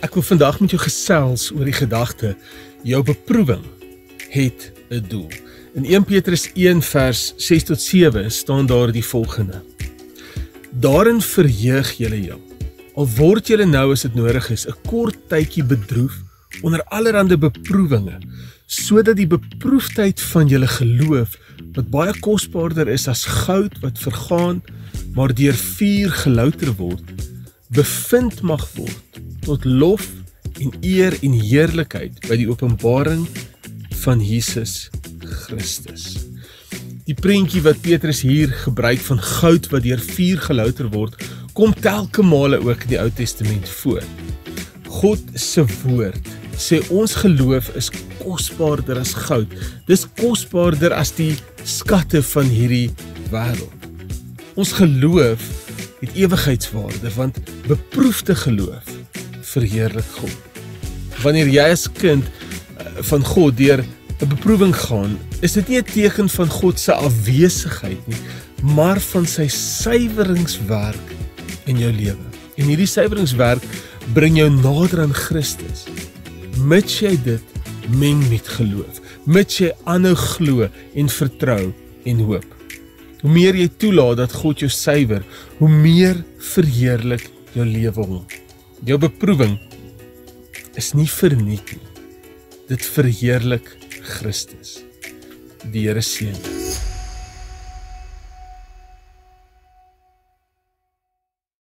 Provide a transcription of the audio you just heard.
Ek wil vandag met jou gesels oor die gedagte, jou beproewing het 'n doel. In 1 Petrus 1 vers 6 tot 7 staan daar die volgende. Daarin verheug julle jou, al word julle nou as dit nodig is, 'n kort tydjie bedroef onder allerhande beproewinge, sodat die beproefdheid van julle geloof, wat baie kosbaarder is as goud wat vergaan, maar deur vuur gelouter word, bevind mag word tot lof en eer en heerlikheid by die openbaring van Jesus Christus. Die prentjie wat Petrus hier gebruik van goud wat deur vuur gelouter word, kom telke male ook in die Ou Testament voor. God se woord sê ons geloof is kosbaarder as goud. Dis kosbaarder as die skatte van hierdie wêreld. Ons geloof het ewigheidswaarde, want beproefde geloof verheerlik God. Wanneer jy as kind van God deur 'n beproewing gaan, is dit nie 'n teken van God se afwesigheid nie, maar van sy suiweringswerk in jou lewe. En hierdie suiweringswerk bring jou nader aan Christus. Mits jy dit meng met geloof, mits jy aanhou glo en vertrou en hoop. Hoe meer jy toelaat dat God jou suiwer, hoe meer verheerlik jou lewe hom. Jou beproewing is nie verniet nie. Dit verheerlik Christus. Die Here seën.